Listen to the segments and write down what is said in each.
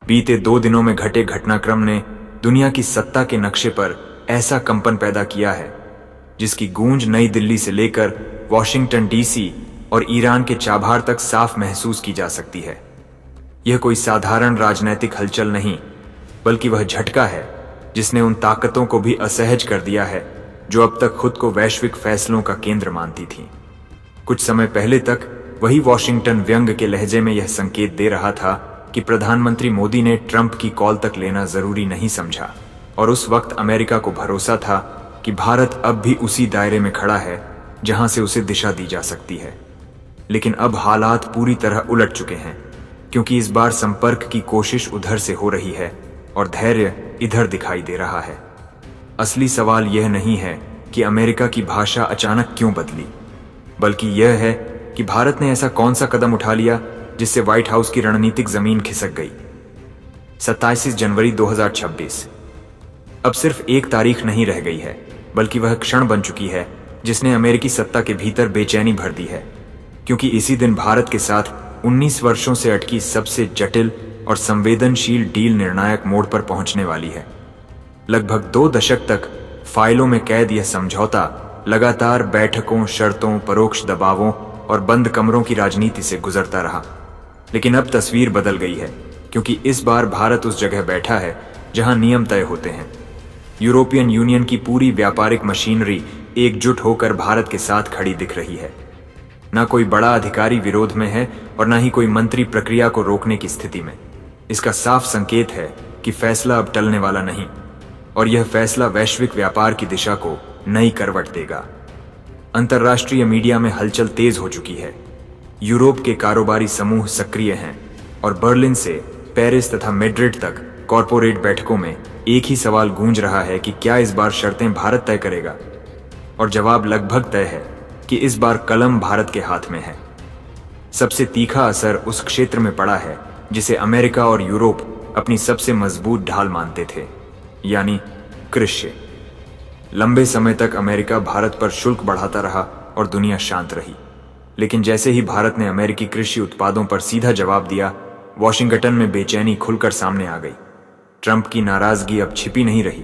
बीते 2 दिनों में घटे घटनाक्रम ने दुनिया की सत्ता के नक्शे पर ऐसा कंपन पैदा किया है जिसकी गूंज नई दिल्ली से लेकर वॉशिंगटन डीसी और ईरान के चाबहार तक साफ महसूस की जा सकती है। यह कोई साधारण राजनैतिक हलचल नहीं, बल्कि वह झटका है जिसने उन ताकतों को भी असहज कर दिया है जो अब तक खुद को वैश्विक फैसलों का केंद्र मानती थीं। कुछ समय पहले तक वही वॉशिंगटन व्यंग के लहजे में यह संकेत दे रहा था कि प्रधानमंत्री मोदी ने ट्रंप की कॉल तक लेना जरूरी नहीं समझा, और उस वक्त अमेरिका को भरोसा था कि भारत अब भी उसी दायरे में खड़ा है जहां से उसे दिशा दी जा सकती है। लेकिन अब हालात पूरी तरह उलट चुके हैं, क्योंकि इस बार संपर्क की कोशिश उधर से हो रही है और धैर्य इधर दिखाई दे रहा है। असली सवाल यह नहीं है कि अमेरिका की भाषा अचानक क्यों बदली, बल्कि यह है कि भारत ने ऐसा कौन सा कदम उठा लिया जिससे व्हाइट हाउस की रणनीतिक जमीन खिसक गई। 27 जनवरी 2026 अब सिर्फ एक तारीख नहीं रह गई है, बल्कि वह क्षण बन चुकी है जिसने अमेरिकी सत्ता के भीतर बेचैनी भर दी है, क्योंकि इसी दिन भारत के साथ 19 वर्षों से अटकी सबसे जटिल और संवेदनशील डील निर्णायक मोड़ पर पहुंचने वाली है। लगभग 2 दशक तक फाइलों में कैद यह समझौता लगातार बैठकों, शर्तों, परोक्ष दबावों और बंद कमरों की राजनीति से गुजरता रहा। लेकिन अब तस्वीर बदल गई है, क्योंकि इस बार भारत उस जगह बैठा है जहां नियम तय होते हैं। यूरोपियन यूनियन की पूरी व्यापारिक मशीनरी एकजुट होकर भारत के साथ खड़ी दिख रही है। न कोई बड़ा अधिकारी विरोध में है और न ही कोई मंत्री प्रक्रिया को रोकने की स्थिति में। इसका साफ संकेत है कि फैसला अब टलने वाला नहीं, और यह फैसला वैश्विक व्यापार की दिशा को नई करवट देगा। अंतर्राष्ट्रीय मीडिया में हलचल तेज हो चुकी है। यूरोप के कारोबारी समूह सक्रिय हैं और बर्लिन से पेरिस तथा मैड्रिड तक कॉरपोरेट बैठकों में एक ही सवाल गूंज रहा है कि क्या इस बार शर्तें भारत तय करेगा। और जवाब लगभग तय है कि इस बार कलम भारत के हाथ में है। सबसे तीखा असर उस क्षेत्र में पड़ा है जिसे अमेरिका और यूरोप अपनी सबसे मजबूत ढाल मानते थे, यानी कृषि। लंबे समय तक अमेरिका भारत पर शुल्क बढ़ाता रहा और दुनिया शांत रही। लेकिन जैसे ही भारत ने अमेरिकी कृषि उत्पादों पर सीधा जवाब दिया, वॉशिंगटन में बेचैनी खुलकर सामने आ गई। ट्रंप की नाराजगी अब छिपी नहीं रही।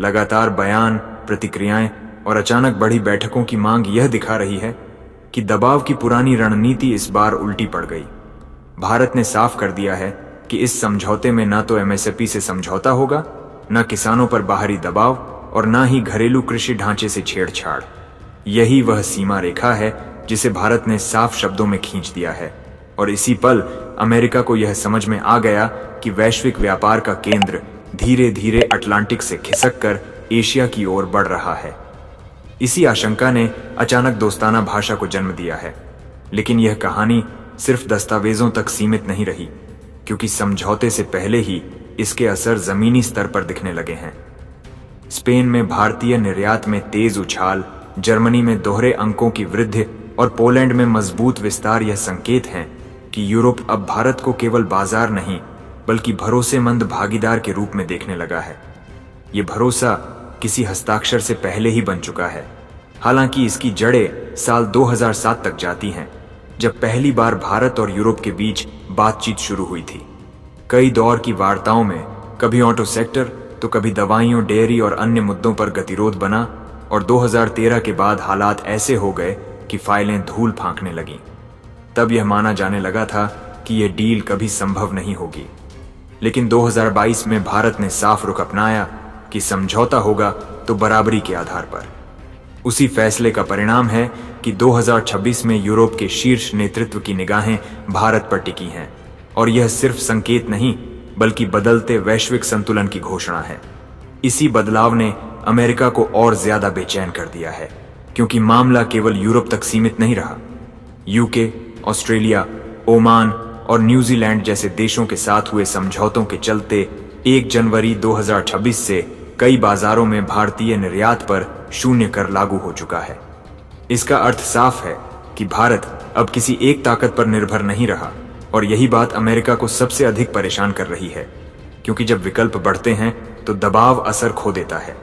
लगातार बयान, प्रतिक्रियाएं और अचानक बढ़ी बैठकों की मांग यह दिखा रही है कि दबाव की पुरानी रणनीति इस बार उल्टी पड़ गई। भारत ने साफ कर दिया है कि इस समझौते में न तो एमएसपी से समझौता होगा, न किसानों पर बाहरी दबाव और न ही घरेलू कृषि ढांचे से छेड़छाड़। यही वह सीमा रेखा है जिसे भारत ने साफ शब्दों में खींच दिया है, और इसी पल अमेरिका को यह समझ में आ गया कि वैश्विक व्यापार का केंद्र धीरे धीरे अटलांटिक से खिसककर एशिया की ओर बढ़ रहा है। इसी आशंका ने अचानक दोस्ताना भाषा को जन्म दिया है। लेकिन यह कहानी सिर्फ दस्तावेजों तक सीमित नहीं रही, क्योंकि समझौते से पहले ही इसके असर जमीनी स्तर पर दिखने लगे हैं। स्पेन में भारतीय निर्यात में तेज उछाल, जर्मनी में दोहरे अंकों की वृद्धि और पोलैंड में मजबूत विस्तार यह संकेत हैं कि यूरोप अब भारत को केवल बाजार नहीं, बल्कि भरोसेमंद भागीदार के रूप में देखने लगा है। ये भरोसा किसी हस्ताक्षर से पहले ही बन चुका है। हालांकि इसकी जड़ें साल 2007 तक जाती हैं, जब पहली बार भारत और यूरोप के बीच बातचीत शुरू हुई थी। कई दौर की वार्ताओं में कभी ऑटो सेक्टर तो कभी दवाइयों, डेयरी और अन्य मुद्दों पर गतिरोध बना, और 2013 के बाद हालात ऐसे हो गए कि फाइलें धूल फांकने लगीं। तब यह माना जाने लगा था कि यह डील कभी संभव नहीं होगी। लेकिन 2022 में भारत ने साफ रुख अपनाया कि समझौता होगा तो बराबरी के आधार पर। उसी फैसले का परिणाम है कि 2026 में यूरोप के शीर्ष नेतृत्व की निगाहें भारत पर टिकी हैं, और यह सिर्फ संकेत नहीं, बल्कि बदलते वैश्विक संतुलन की घोषणा है। इसी बदलाव ने अमेरिका को और ज्यादा बेचैन कर दिया है, क्योंकि मामला केवल यूरोप तक सीमित नहीं रहा। यूके, ऑस्ट्रेलिया, ओमान और न्यूजीलैंड जैसे देशों के साथ हुए समझौतों के चलते 1 जनवरी 2026 से कई बाजारों में भारतीय निर्यात पर शून्य कर लागू हो चुका है। इसका अर्थ साफ है कि भारत अब किसी एक ताकत पर निर्भर नहीं रहा, और यही बात अमेरिका को सबसे अधिक परेशान कर रही है, क्योंकि जब विकल्प बढ़ते हैं तो दबाव असर खो देता है।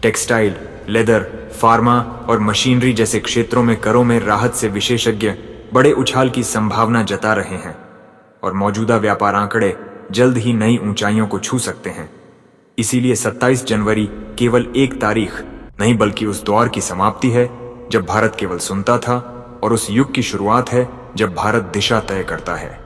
टेक्सटाइल, लेदर, फार्मा और मशीनरी जैसे क्षेत्रों में करों में राहत से विशेषज्ञ बड़े उछाल की संभावना जता रहे हैं, और मौजूदा व्यापार आंकड़े जल्द ही नई ऊंचाइयों को छू सकते हैं। इसीलिए 27 जनवरी केवल एक तारीख नहीं बल्कि उस दौर की समाप्ति है जब भारत केवल सुनता था और उस युग की शुरुआत है जब भारत दिशा तय करता है।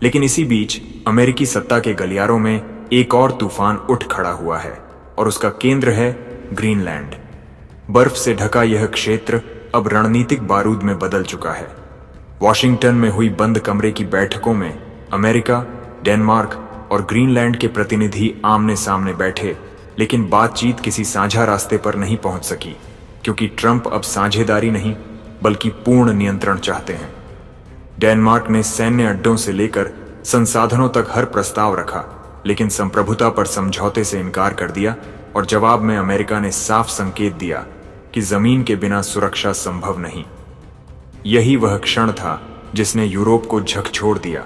लेकिन इसी बीच अमेरिकी सत्ता के गलियारों में एक और तूफान उठ खड़ा हुआ है और उसका केंद्र है ग्रीनलैंड। बर्फ से ढका यह क्षेत्र अब रणनीतिक बारूद में बदल चुका है। वॉशिंगटन में हुई बंद कमरे की बैठकों में अमेरिका, डेनमार्क और ग्रीनलैंड के प्रतिनिधि आमने सामने बैठे, लेकिन बातचीत किसी साझा रास्ते पर नहीं पहुंच सकी, क्योंकि ट्रंप अब साझेदारी नहीं बल्कि पूर्ण नियंत्रण चाहते हैं। डेनमार्क ने सैन्य अड्डों से लेकर संसाधनों तक हर प्रस्ताव रखा, लेकिन संप्रभुता पर समझौते से इनकार कर दिया और जवाब में अमेरिका ने साफ संकेत दिया कि जमीन के बिना सुरक्षा संभव नहीं। यही वह क्षण था जिसने यूरोप को झकझोर दिया,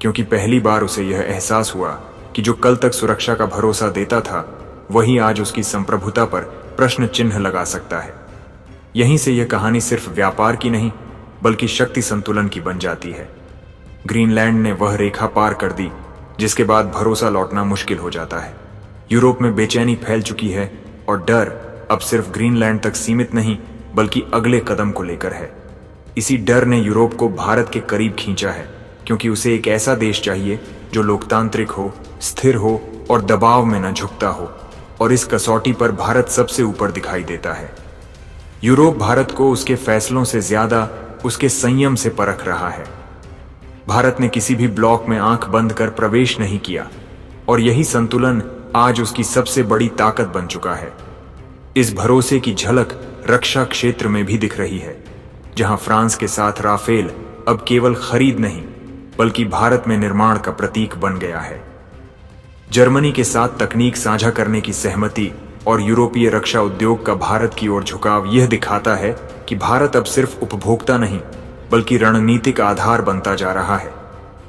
क्योंकि पहली बार उसे यह एहसास हुआ कि जो कल तक सुरक्षा का भरोसा देता था वही आज उसकी संप्रभुता पर प्रश्न चिन्ह लगा सकता है। यहीं से यह कहानी सिर्फ व्यापार की नहीं बल्कि शक्ति संतुलन की बन जाती है। ग्रीनलैंड ने वह रेखा पार कर दी जिसके बाद भरोसा लौटना मुश्किल हो जाता है। यूरोप में बेचैनी फैल चुकी है और डर अब सिर्फ ग्रीनलैंड तक सीमित नहीं बल्कि अगले कदम को लेकर है। इसी डर ने यूरोप को भारत के करीब खींचा है, क्योंकि उसे एक ऐसा देश चाहिए जो लोकतांत्रिक हो, स्थिर हो और दबाव में न झुकता हो, और इस कसौटी पर भारत सबसे ऊपर दिखाई देता है। यूरोप भारत को उसके फैसलों से ज्यादा उसके संयम से परख रहा है। भारत ने किसी भी ब्लॉक में आंख बंद कर प्रवेश नहीं किया और यही संतुलन आज उसकी सबसे बड़ी ताकत बन चुका है। इस भरोसे की झलक रक्षा क्षेत्र में भी दिख रही है, जहां फ्रांस के साथ राफेल अब केवल खरीद नहीं बल्कि भारत में निर्माण का प्रतीक बन गया है। जर्मनी के साथ तकनीक साझा करने की सहमति और यूरोपीय रक्षा उद्योग का भारत की ओर झुकाव यह दिखाता है कि भारत अब सिर्फ उपभोक्ता नहीं बल्कि रणनीतिक आधार बनता जा रहा है।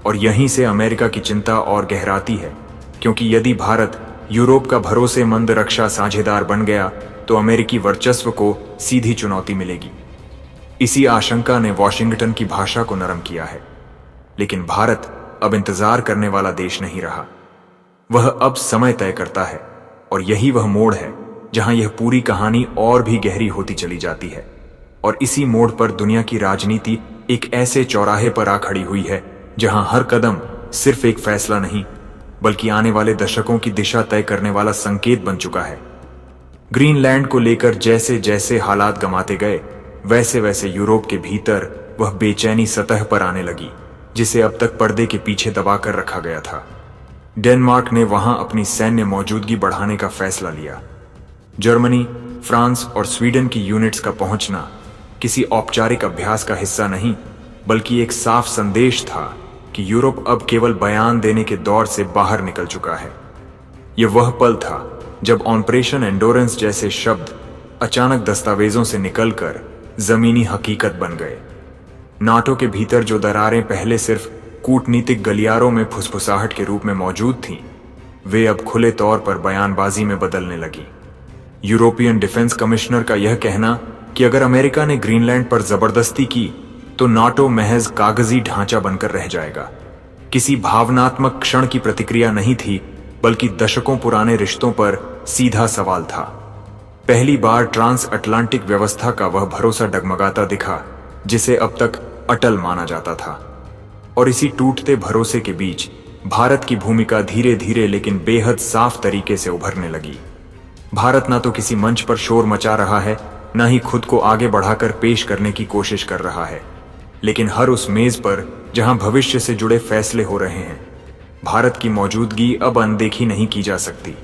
और यहीं से अमेरिका की चिंता और गहराती है, क्योंकि यदि भारत यूरोप का भरोसेमंद रक्षा साझेदार बन गया तो अमेरिकी वर्चस्व को सीधी चुनौती मिलेगी। इसी आशंका ने वॉशिंगटन की भाषा को नरम किया है। लेकिन भारत अब इंतजार करने वाला देश नहीं रहा, वह अब समय तय करता है, और यही वह मोड़ है जहां यह पूरी कहानी और भी गहरी होती चली जाती है। और इसी मोड़ पर दुनिया की राजनीति एक ऐसे चौराहे पर आ खड़ी हुई है जहां हर कदम सिर्फ एक फैसला नहीं बल्कि आने वाले दशकों की दिशा तय करने वाला संकेत बन चुका है। ग्रीनलैंड को लेकर जैसे जैसे हालात गंवाते गए वैसे वैसे यूरोप के भीतर वह बेचैनी सतह पर आने लगी जिसे अब तक पर्दे के पीछे दबाकर रखा गया था। डेनमार्क ने वहां अपनी सैन्य मौजूदगी बढ़ाने का फैसला लिया। जर्मनी, फ्रांस और स्वीडन की यूनिट्स का पहुंचना किसी औपचारिक अभ्यास का हिस्सा नहीं बल्कि एक साफ संदेश था कि यूरोप अब केवल बयान देने के दौर से बाहर निकल चुका है। यह वह पल था जब ऑपरेशन एंडोरेंस जैसे शब्द अचानक दस्तावेजों से निकलकर जमीनी हकीकत बन गए। नाटो के भीतर जो दरारें पहले सिर्फ कूटनीतिक गलियारों में फुसफुसाहट के रूप में मौजूद थीं, वे अब खुले तौर पर बयानबाजी में बदलने लगी। यूरोपियन डिफेंस कमिश्नर का यह कहना कि अगर अमेरिका ने ग्रीनलैंड पर जबरदस्ती की तो नाटो महज कागजी ढांचा बनकर रह जाएगा, किसी भावनात्मक क्षण की प्रतिक्रिया नहीं थी बल्कि दशकों पुराने रिश्तों पर सीधा सवाल था। पहली बार ट्रांस अटलांटिक व्यवस्था का वह भरोसा डगमगाता दिखा जिसे अब तक अटल माना जाता था। और इसी टूटते भरोसे के बीच भारत की भूमिका धीरे धीरे लेकिन बेहद साफ तरीके से उभरने लगी। भारत न तो किसी मंच पर शोर मचा रहा है, न ही खुद को आगे बढ़ाकर पेश करने की कोशिश कर रहा है, लेकिन हर उस मेज पर जहां भविष्य से जुड़े फैसले हो रहे हैं, भारत की मौजूदगी अब अनदेखी नहीं की जा सकती।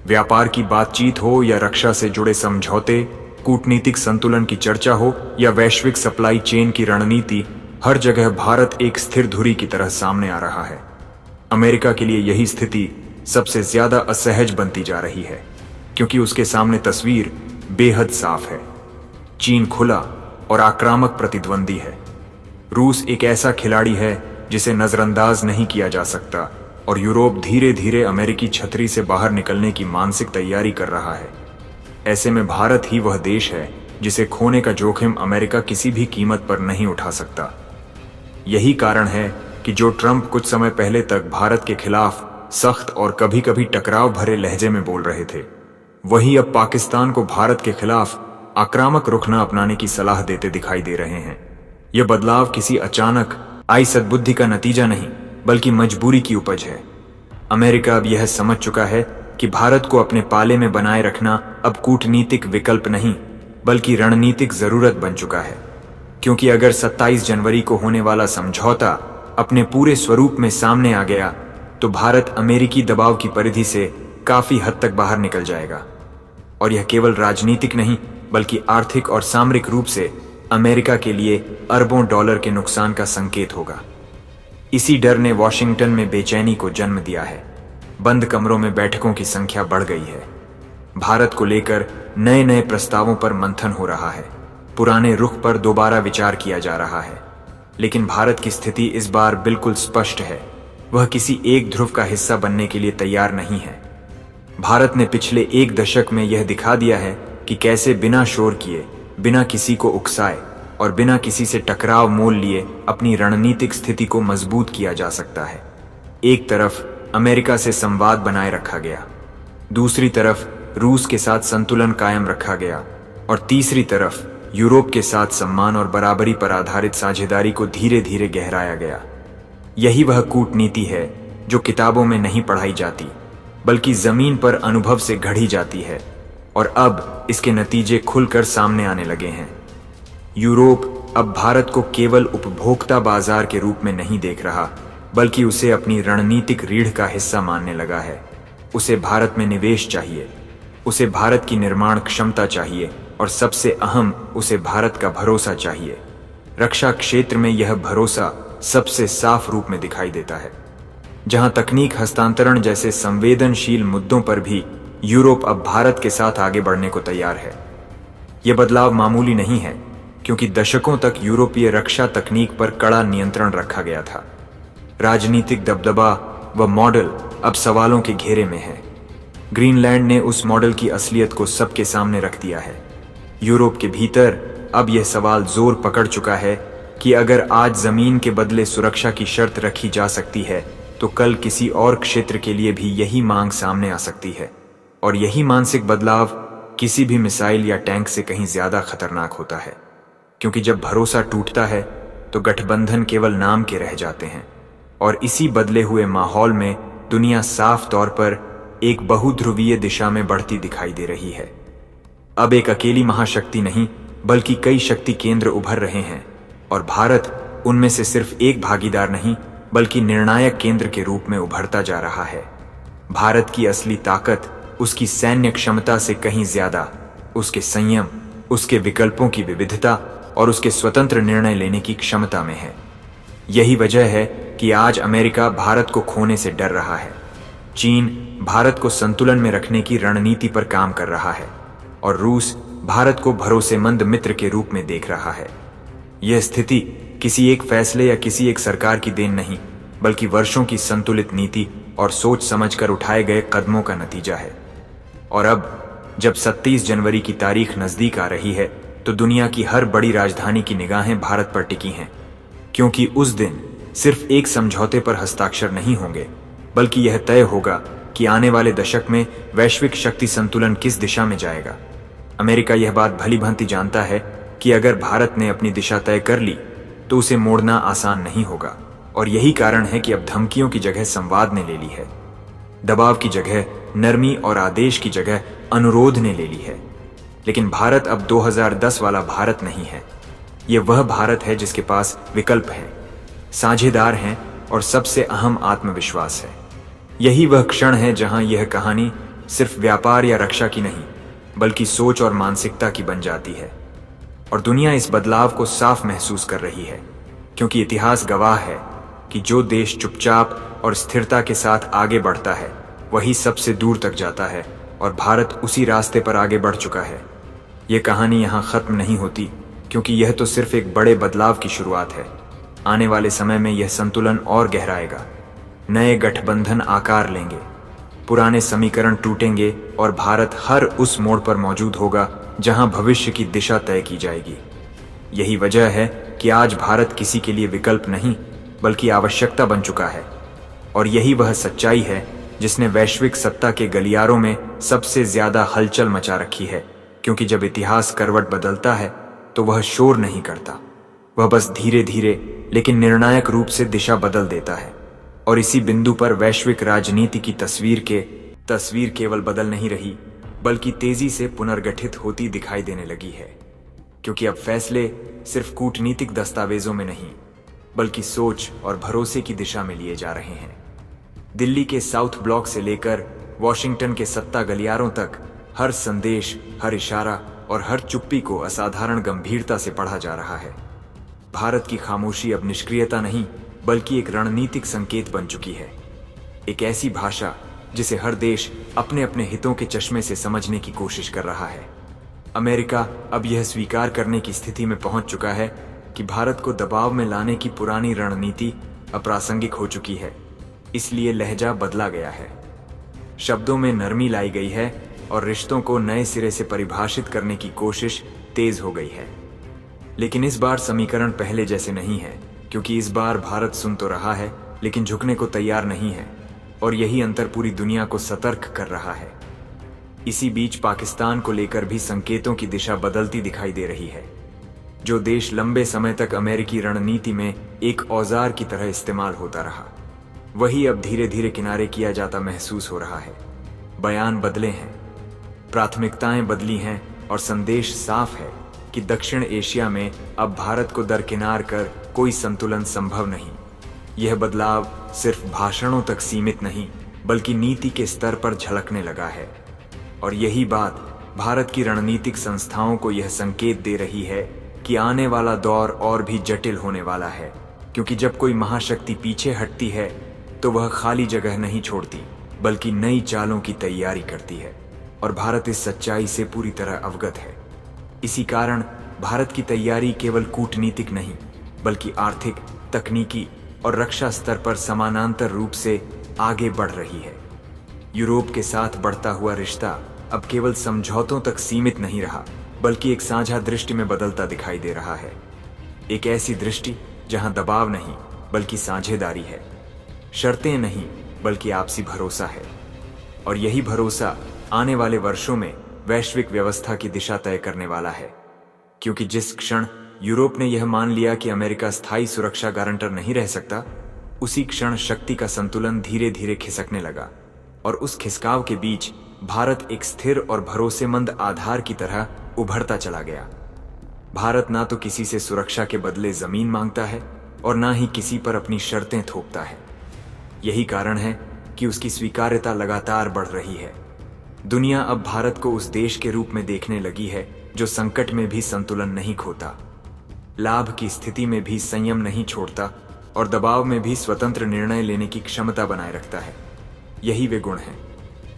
व्यापार की बातचीत हो या रक्षा से जुड़े समझौते, कूटनीतिक संतुलन की चर्चा हो या वैश्विक सप्लाई चेन की रणनीति, हर जगह भारत एक स्थिर धुरी की तरह सामने आ रहा है। अमेरिका के लिए यही स्थिति सबसे ज्यादा असहज बनती जा रही है, क्योंकि उसके सामने तस्वीर बेहद साफ है। चीन खुला और आक्रामक प्रतिद्वंदी है। रूस एक ऐसा खिलाड़ी है जिसे नजरअंदाज नहीं किया जा सकता, और यूरोप धीरे धीरे अमेरिकी छतरी से बाहर निकलने की मानसिक तैयारी कर रहा है। ऐसे में भारत ही वह देश है जिसे खोने का जोखिम अमेरिका किसी भी कीमत पर नहीं उठा सकता। यही कारण है कि जो ट्रंप कुछ समय पहले तक भारत के खिलाफ सख्त और कभी कभी टकराव भरे लहजे में बोल रहे थे, वही अब पाकिस्तान को भारत के खिलाफ आक्रामक रुख न अपनाने की सलाह देते दिखाई दे रहे हैं। यह बदलाव किसी अचानक आई सद्बुद्धि का नतीजा नहीं, बल्कि मजबूरी की उपज है। अमेरिका अब यह समझ चुका है कि भारत को अपने पाले में बनाए रखना अब कूटनीतिक विकल्प नहीं, बल्कि रणनीतिक जरूरत बन चुका है। क्योंकि अगर 27 जनवरी को होने वाला समझौता अपने पूरे स्वरूप में सामने आ गया, तो भारत अमेरिकी दबाव की परिधि से काफी हद तक बाहर निकल जाएगा। और यह केवल राजनीतिक नहीं, बल्कि आर्थिक और सामरिक रूप से अमेरिका के लिए अरबों डॉलर के नुकसान का संकेत होगा। इसी डर ने वॉशिंगटन में बेचैनी को जन्म दिया है। बंद कमरों में बैठकों की संख्या बढ़ गई है। भारत को लेकर नए नए प्रस्तावों पर मंथन हो रहा है। पुराने रुख पर दोबारा विचार किया जा रहा है। लेकिन भारत की स्थिति इस बार बिल्कुल स्पष्ट है। वह किसी एक ध्रुव का हिस्सा बनने के लिए तैयार नहीं है। भारत ने पिछले एक दशक में यह दिखा दिया है कि कैसे बिना शोर किए, बिना किसी को उकसाए और बिना किसी से टकराव मोल लिए अपनी रणनीतिक स्थिति को मजबूत किया जा सकता है। एक तरफ अमेरिका से संवाद बनाए रखा गया, दूसरी तरफ रूस के साथ संतुलन कायम रखा गया और तीसरी तरफ यूरोप के साथ सम्मान और बराबरी पर आधारित साझेदारी को धीरे धीरे गहराया गया। यही वह कूटनीति है जो किताबों में नहीं पढ़ाई जाती, बल्कि जमीन पर अनुभव से गढ़ी जाती है। और अब इसके नतीजे खुलकर सामने आने लगे हैं। यूरोप अब भारत को केवल उपभोक्ता बाजार के रूप में नहीं देख रहा, बल्कि उसे अपनी रणनीतिक रीढ़ का हिस्सा मानने लगा है। उसे भारत में निवेश चाहिए, उसे भारत की निर्माण क्षमता चाहिए और सबसे अहम, उसे भारत का भरोसा चाहिए। रक्षा क्षेत्र में यह भरोसा सबसे साफ रूप में दिखाई देता है। जहां तकनीक हस्तांतरण जैसे संवेदनशील मुद्दों पर भी यूरोप अब भारत के साथ आगे बढ़ने को तैयार है। यह बदलाव मामूली नहीं है, क्योंकि दशकों तक यूरोपीय रक्षा तकनीक पर कड़ा नियंत्रण रखा गया था। राजनीतिक दबदबा व मॉडल अब सवालों के घेरे में है। ग्रीनलैंड ने उस मॉडल की असलियत को सबके सामने रख दिया है। यूरोप के भीतर अब यह सवाल जोर पकड़ चुका है कि अगर आज जमीन के बदले सुरक्षा की शर्त रखी जा सकती है, तो कल किसी और क्षेत्र के लिए भी यही मांग सामने आ सकती है। और यही मानसिक बदलाव किसी भी मिसाइल या टैंक से कहीं ज्यादा खतरनाक होता है। क्योंकि जब भरोसा टूटता है तो गठबंधन केवल नाम के रह जाते हैं। और इसी बदले हुए माहौल में दुनिया साफ तौर पर एक बहुध्रुवीय दिशा में बढ़ती दिखाई दे रही है। अब एक अकेली महाशक्ति नहीं, बल्कि कई शक्ति केंद्र उभर रहे हैं और भारत उनमें से सिर्फ एक भागीदार नहीं, बल्कि निर्णायक केंद्र के रूप में उभरता जा रहा है। भारत की असली ताकत उसकी सैन्य क्षमता से कहीं ज्यादा उसके संयम, उसके विकल्पों की विविधता और उसके स्वतंत्र निर्णय लेने की क्षमता में है। यही वजह है कि आज अमेरिका भारत को खोने से डर रहा है। चीन भारत को संतुलन में रखने की रणनीति पर काम कर रहा है और रूस भारत को भरोसेमंद मित्र के रूप में देख रहा है। यह स्थिति किसी एक फैसले या किसी एक सरकार की देन नहीं, बल्कि वर्षों की संतुलित नीति और सोच समझकर उठाए गए कदमों का नतीजा है। और अब जब 27 जनवरी की तारीख नजदीक आ रही है, तो दुनिया की हर बड़ी राजधानी की निगाहें भारत पर टिकी हैं, क्योंकि उस दिन सिर्फ एक समझौते पर हस्ताक्षर नहीं होंगे, बल्कि यह तय होगा कि आने वाले दशक में वैश्विक शक्ति संतुलन किस दिशा में जाएगा। अमेरिका यह बात भली भांति जानता है कि अगर भारत ने अपनी दिशा तय कर ली तो उसे मोड़ना आसान नहीं होगा। और यही कारण है कि अब धमकियों की जगह संवाद ने ले ली है, दबाव की जगह नरमी और आदेश की जगह अनुरोध ने ले ली है। लेकिन भारत अब 2010 वाला भारत नहीं है। यह वह भारत है जिसके पास विकल्प है, साझेदार हैं और सबसे अहम आत्मविश्वास है। यही वह क्षण है जहां यह कहानी सिर्फ व्यापार या रक्षा की नहीं, बल्कि सोच और मानसिकता की बन जाती है। और दुनिया इस बदलाव को साफ महसूस कर रही है, क्योंकि इतिहास गवाह है कि जो देश चुपचाप और स्थिरता के साथ आगे बढ़ता है, वही सबसे दूर तक जाता है। और भारत उसी रास्ते पर आगे बढ़ चुका है। यह कहानी यहाँ खत्म नहीं होती, क्योंकि यह तो सिर्फ एक बड़े बदलाव की शुरुआत है। आने वाले समय में यह संतुलन और गहराएगा, नए गठबंधन आकार लेंगे, पुराने समीकरण टूटेंगे और भारत हर उस मोड़ पर मौजूद होगा जहां भविष्य की दिशा तय की जाएगी। यही वजह है कि आज भारत किसी के लिए विकल्प नहीं, बल्कि आवश्यकता बन चुका है। और यही वह सच्चाई है जिसने वैश्विक सत्ता के गलियारों में सबसे ज्यादा हलचल मचा रखी है, क्योंकि जब इतिहास करवट बदलता है तो वह शोर नहीं करता, वह बस धीरे धीरे लेकिन निर्णायक रूप से दिशा बदल देता है। और इसी बिंदु पर वैश्विक राजनीति की तस्वीर केवल बदल नहीं रही, बल्कि तेजी से पुनर्गठित होती दिखाई देने लगी है, क्योंकि अब फैसले सिर्फ कूटनीतिक दस्तावेजों में नहीं, बल्कि सोच और भरोसे की दिशा में लिए जा रहे हैं। दिल्ली के साउथ ब्लॉक से लेकर वॉशिंगटन के सत्ता गलियारों तक हर संदेश, हर इशारा और हर चुप्पी को असाधारण गंभीरता से पढ़ा जा रहा है। भारत की खामोशी अब निष्क्रियता नहीं, बल्कि एक रणनीतिक संकेत बन चुकी है। एक ऐसी भाषा जिसे हर देश अपने अपने हितों के चश्मे से समझने की कोशिश कर रहा है। अमेरिका अब यह स्वीकार करने की स्थिति में पहुंच चुका है कि भारत को दबाव में लाने की पुरानी रणनीति अप्रासंगिक हो चुकी है, इसलिए लहजा बदला गया है, शब्दों में नरमी लाई गई है और रिश्तों को नए सिरे से परिभाषित करने की कोशिश तेज हो गई है। लेकिन इस बार समीकरण पहले जैसे नहीं है, क्योंकि इस बार भारत सुन तो रहा है लेकिन झुकने को तैयार नहीं है, और यही अंतर पूरी दुनिया को सतर्क कर रहा है। इसी बीच पाकिस्तान को लेकर भी संकेतों की दिशा बदलती दिखाई दे रही है। जो देश लंबे समय तक अमेरिकी रणनीति में एक औजार की तरह इस्तेमाल होता रहा, वही अब धीरे धीरे किनारे किया जाता महसूस हो रहा है। बयान बदले हैं, प्राथमिकताएं बदली हैं और संदेश साफ है कि दक्षिण एशिया में अब भारत को दरकिनार कर कोई संतुलन संभव नहीं। यह बदलाव सिर्फ भाषणों तक सीमित नहीं, बल्कि नीति के स्तर पर झलकने लगा है। और यही बात भारत की रणनीतिक संस्थाओं को यह संकेत दे रही है कि आने वाला दौर और भी जटिल होने वाला है, क्योंकि जब कोई महाशक्ति पीछे हटती है तो वह खाली जगह नहीं छोड़ती, बल्कि नई चालों की तैयारी करती है। और भारत इस सच्चाई से पूरी तरह अवगत है। इसी कारण भारत की तैयारी केवल कूटनीतिक नहीं, बल्कि आर्थिक, तकनीकी और रक्षा स्तर पर समानांतर रूप से आगे बढ़ रही है। यूरोप के साथ बढ़ता हुआ रिश्ता अब केवल समझौतों तक सीमित नहीं रहा, बल्कि एक साझा दृष्टि में बदलता दिखाई दे रहा है। एक ऐसी दृष्टि जहां दबाव नहीं, बल्कि साझेदारी है, शर्तें नहीं, बल्कि आपसी भरोसा है। और यही भरोसा आने वाले वर्षों में वैश्विक व्यवस्था की दिशा तय करने वाला है, क्योंकि जिस क्षण यूरोप ने यह मान लिया कि अमेरिका स्थायी सुरक्षा गारंटर नहीं रह सकता, उसी क्षण शक्ति का संतुलन धीरे धीरे खिसकने लगा। और उस खिसकाव के बीच भारत एक स्थिर और भरोसेमंद आधार की तरह उभरता चला गया। भारत ना तो किसी से सुरक्षा के बदले जमीन मांगता है और ना ही किसी पर अपनी शर्तें थोपता है। यही कारण है कि उसकी स्वीकार्यता लगातार बढ़ रही है। दुनिया अब भारत को उस देश के रूप में देखने लगी है जो संकट में भी संतुलन नहीं खोता, लाभ की स्थिति में भी संयम नहीं छोड़ता और दबाव में भी स्वतंत्र निर्णय लेने की क्षमता बनाए रखता है। यही वे गुण हैं।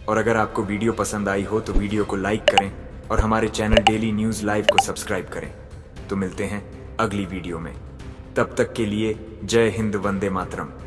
और अगर आपको वीडियो पसंद आई हो तो वीडियो को लाइक करें और हमारे चैनल डेली न्यूज़ लाइव को सब्सक्राइब करें। तो मिलते हैं अगली वीडियो में, तब तक के लिए जय हिंद, वंदे मातरम।